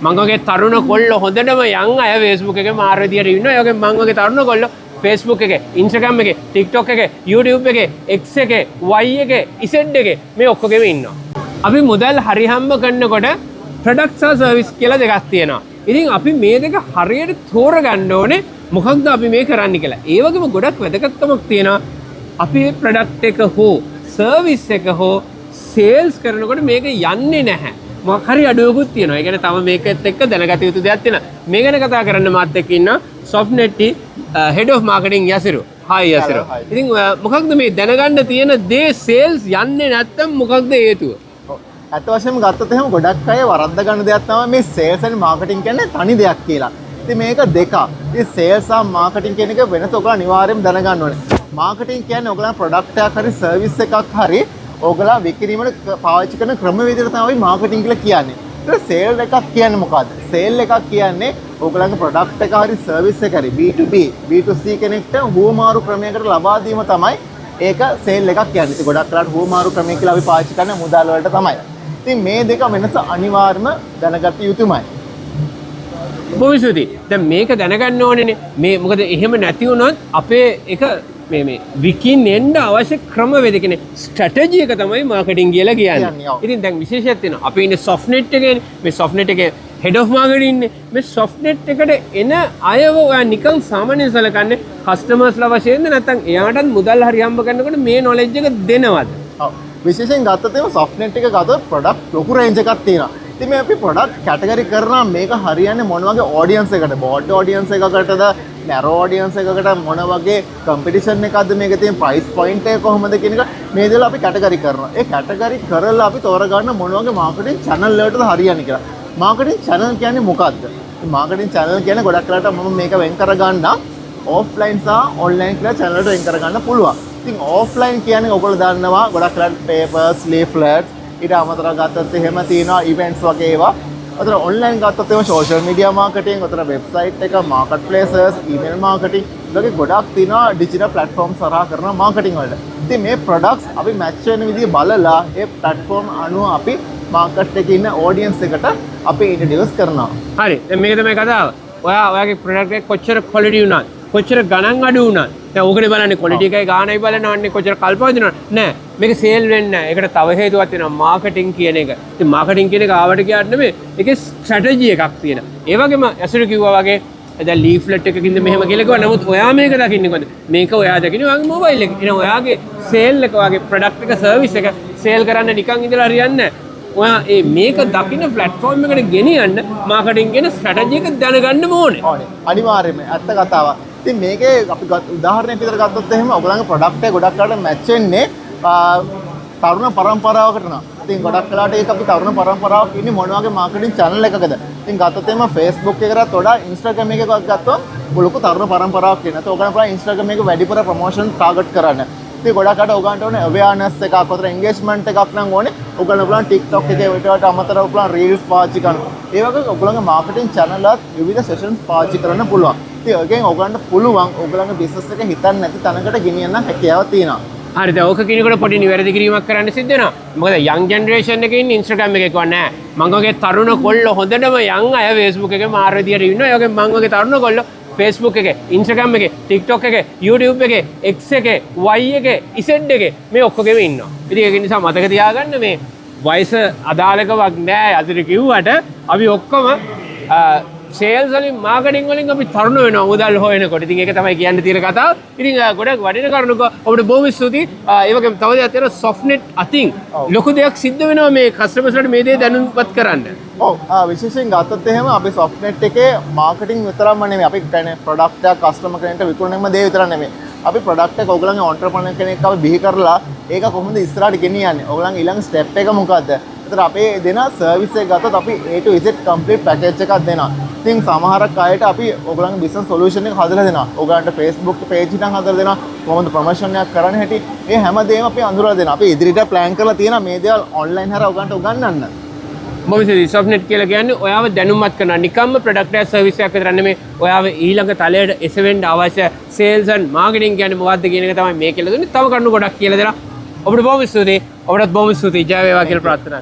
මං වගේ තරුණ කොල්ලෝ හොඳටම යන් අය Facebook එකේ මාර විදියට ඉන්නවා. ඒ වගේ මං වගේ තරුණ කොල්ලෝ Facebook එකේ, Instagram එකේ, TikTok එකේ, YouTube එකේ, X එකේ, Y එකේ, Z එකේ මේ ඔක්කොගෙම ඉන්නවා. අපි මුදල් හරි හම්බ කරනකොට products or service කියලා දෙකක් තියෙනවා. ඉතින් අපි මේ දෙක හරියට තෝරගන්න ඕනේ මොකක්ද අපි මේ කරන්න කියලා. ඒ වගේම ගොඩක් වැදගත්කමක් තියෙනවා. අපි මේ product එක හෝ service එක හෝ sales කරනකොට මේක යන්නේ නැහැ. මොකක් හරි අඩුවකුත් තියෙනවා. ඒ කියන්නේ තව මේකත් එක්ක දැනගත යුතු දෙයක් තියෙනවා. මේ ගැන කතා කරන්න මාත් එක්ක ඉන්නවා Softnet head of marketing යසිරු. hi යසිරු. ඉතින් මොකක්ද මේ දැනගන්න තියෙන දේ sales යන්නේ නැත්තම් මොකක්ද හේතුව? ඇත්ත වශයෙන්ම ගත්තොත් එහෙම ගොඩක් අය වරද්ද ගන්න දෙයක් තමයි මේ sales and marketing කියන්නේ තනි දෙයක් කියලා. ඉතින් මේක දෙකක්. ඉතින් sales and marketing කියන එක වෙනස ඔයගොල්ලෝ අනිවාර්යයෙන්ම දැනගන්න ඕනේ. marketing කියන්නේ ඔයගොල්ලෝ product එකක් හරි service එකක් හරි ඔයගොල්ලෝ විකිණීමට පාවිච්චි කරන ක්‍රමවේදයට තමයි marketing කියලා කියන්නේ. ඒක sale එකක් කියන්නේ මොකද්ද? sale එකක් කියන්නේ ඔයගොල්ලන්ගේ product එක හරි service එක හරි B2B B2C කෙනෙක්ට හුවමාරු ක්‍රමයකට ලබා දීම තමයි ඒක sale එකක් කියන්නේ. ඉතින් ගොඩක් වෙලාවට හුවමාරු ක්‍රමය කියලා අපි පාවිච්චි කරන මුදල් වලට තමයි. ඉතින් මේ දෙක වෙනස අනිවාර්යම දැනගත යුතුමයි. බොහොම ස්තුතියි. දැන් මේක දැනගන්න ඕනේනේ. මේ මොකද එහෙම නැති වුණොත් අපේ එක මේ විකිනෙන්න අවශ්‍ය ක්‍රමවේද කියන්නේ ස්ට්‍රැටජි එක තමයි මාකටිං කියලා කියන්නේ. ඉතින් දැන් විශේෂයක් තියෙනවා. අපි ඉන්නේ Softnet එකේනේ. මේ Softnet එකේ head of marketing ඉන්නේ. මේ Softnet එකට එන අයව ඔයා නිකන් සාමාන්‍යයෙන් සලකන්නේ කස්ටමර්ස්ලා වශයෙන්ද නැත්නම් එයාටත් මුදල් හරි හම්බ කරනකොට මේ knowledge එක දෙනවද? ඔව්. විශේෂයෙන් ගත්තොත් එහෙම Softnet එක ගත්තොත් product ලොකු range එකක් තියෙනවා. ඉතින් මේ අපි product category කරනවා මේක හරියන්නේ මොන වගේ audience එකකටද? broad audience එකකටද? narrow audience එකකට මොන වගේ competition එකක්ද මේකේ තියෙන price point එක කොහොමද කියන එක මේ දේවල් අපි category කරනවා. ඒ category කරලා අපි තෝරගන්න මොන වගේ marketing channel වලටද හරියන්නේ කියලා. marketing channel කියන්නේ මොකක්ද? marketing channel කියන්නේ ගොඩක් වෙලාවට මම මේක වෙන් කරගන්න offline සහ online කියලා channel වලට වෙන් කරගන්න පුළුවන්. ඉතින් offline කියන්නේ ඔයගොල්ලෝ දන්නවා ගොඩක් වෙලාවට papers, leaflets ඊට අමතරව ගත්තොත් එහෙම තියෙනවා events වගේ ඒවා. අතන online ගත්තොත් එහෙම social media marketing, අතන website එක, marketplaces, email marketing වගේ ගොඩක් තියෙනවා digital platforms හරහා කරන marketing වලට. ඉතින් මේ products අපි match වෙන විදිහ බලලා ඒ platform අනුව අපි market එකේ ඉන්න audience එකට අපි introduce කරනවා. හරි. දැන් මේක තමයි කතාව. ඔයාගේ product එක කොච්චර quality වුණත්, කොච්චර ගණන් අඩු වුණත් දැන් ඕකනේ බලන්නේ quality එකයි ගානයි බලනවන්නේ කොච්චර කල්පවදිනවද නෑ මේක සේල් වෙන්නේ නෑ ඒකට තව හේතුවක් තියෙනවා මාකටිං කියන එක. ඉතින් මාකටිං කියන එක ආවට ගියාට නෙමෙයි ඒකේ ස්ට්‍රැටජි එකක් තියෙනවා. ඒ වගේම ඇසුරු කිව්වා වගේ දැන් ලීෆ්ලට් එකකින්ද මෙහෙම කියලා කිව්වා. නමුත් ඔයා මේක දකින්නේ කොහොමද? මේක ඔයා දකින්නේ ඔයාගේ මොබයිල් එකේ. එහෙනම් ඔයාගේ සේල් එක ඔයාගේ ප්‍රොඩක්ට් එක සර්විස් එක සේල් කරන්න නිකන් ඉඳලා හරියන්නේ නෑ. ඔයා මේක දකින්න ප්ලැට්ෆෝම් එකට ගෙනියන්න මාකටිං කියන ස්ට්‍රැටජි එක දැනගන්න ඕනේ. අනිවාර්යයෙන්ම ඇත්ත කතාවක්. ඉතින් මේකේ අපි උදාහරණයක් විතර ගත්තොත් එහෙම ඔයගොල්ලන්ගේ ප්‍රොඩක්ට් එක ගොඩක් වෙලාවට මැච් වෙන්නේ තරුණ පරම්පරාවකට නා. ඉතින් ගොඩක් වෙලාවට ඒක අපි තරුණ පරම්පරාවක් ඉන්නේ මොන වගේ මාකටිං channel එකකද? ඉතින් ගත්තොත් එහෙම Facebook එකකටත් වඩා Instagram එකක ගත්තොත් ලොකු තරුණ පරම්පරාවක් ඉන්නේ. ඒත් ඔයගොල්ලන් බලන්න Instagram එකේ වැඩිපුර ප්‍රොමෝෂන් ටාගට් කරන්න. ඉතින් ගොඩක් අයට ඔයගොල්ලන්ට ඕනේ awareness එකක්, අතර engagement එකක් නම් ඕනේ. ඔයගොල්ලන් බලන්න TikTok එකේ වලට අමතරව ඔයගොල්ලන් reels පාවිච්චි කරනවා. ඒ වගේ ඔයගොල්ලන්ගේ මාකටිං channel වලත් විවිධ sessions පාවිච්චි කරන්න පුළුවන්. ඉතින් ඔයගෙන් ඔයගොල්ලන්ට පුළුවන් ඔයගොල්ලන්ගේ business එක හිතන්නේ නැති තැනකට ගෙනියන්න හැකියාව තියෙනවා. හරි දැන් ඕක කිනකොට පොඩි නිවැරදි කිරීමක් කරන්න සිද්ධ වෙනවා. මොකද young generation එකේ ඉන්නේ Instagram එකේ කිව්වා නෑ. මං වගේ තරුණ කොල්ලෝ හොඳටම young අය Facebook එකේ මාර විදියට ඉන්නවා. ඒ වගේ මං වගේ තරුණ කොල්ලෝ Facebook එකේ, Instagram එකේ, TikTok එකේ, YouTube එකේ, X එකේ, Y එකේ, Z එකේ මේ ඔක්කොගෙම ඉන්නවා. ඉතින් ඒක නිසා මතක තියාගන්න මේ වයස අදාළකමක් නෑ. අදිට කිව්වට අපි ඔක්කොම සේල්ස් වලින් මාකටිං වලින් අපි තරුණ වෙනවා මුදල් හොයනකොට. ඉතින් ඒක තමයි කියන්න තියෙන කතාව. ඉතින් ගොඩක් වටින කරුණක ඔබට බොහොම ස්තුතියි. ඒ වගේම තව දෙයක් තියෙනවා Softnet අතින් ලොකු දෙයක් සිද්ධ වෙනවා මේ කස්ටමර්ස්ලාට මේ දේ දැනුම්පත් කරන්න. ඔව් විශේෂයෙන් ගත්තොත් එහෙම අපි Softnet එකේ මාකටිං විතරක්ම නෙමෙයි අපි කියන්නේ ප්‍රොඩක්ට් එක කස්ටමර් කෙනෙක්ට විකුණන දේ විතරක් නෙමෙයි. අපි ප්‍රොඩක්ට් එක ඔයගොල්ලන්ගේ ඔන්ටර්ප්‍රෙනර් කෙනෙක් අපි බිහි කරලා ඒක කොහොමද ඉස්සරහට ගෙනියන්නේ? ඔයගොල්ලන්ගේ ඊළඟ ස්ටෙප් එක මොකද්ද? ඒතර අපේ දෙන සර්විස් එක ගත්තොත් අපි A to Z complete package එකක් දෙනවා. ඉතින් සමහරක් අයට අපි ඔයගොල්ලන්ගේ business solution එක හදලා දෙනවා. ඔයගොල්ලන්ට Facebook page එකක් හදලා දෙනවා. කොහොමද ප්‍රොමෝෂන් එකක් කරන්න හැටි. මේ හැමදේම අපි අඳුරලා දෙනවා. අපි ඉදිරියට plan කරලා තියෙනවා මේ දේවල් online හරහා ඔයගොල්ලන්ට උගන්වන්න. මොකද Softnet කියලා කියන්නේ ඔයාව දැනුම්පත් කරනවා. නිකම්ම product එක service එකක් විතර නෙමෙයි. ඔයාව ඊළඟ තලයට එසවෙන්න අවශ්‍ය sales and marketing කියන්නේ මොකක්ද කියන එක තමයි මේ කියලා දුන්නේ. තව කරුණු ගොඩක් කියලා දෙනවා. ඔබට බොහොම ස්තුතියි. ඔබටත් බොහොම ස්තුතියි. ජය වේවා කියලා ප්‍රාර්ථනා කරනවා.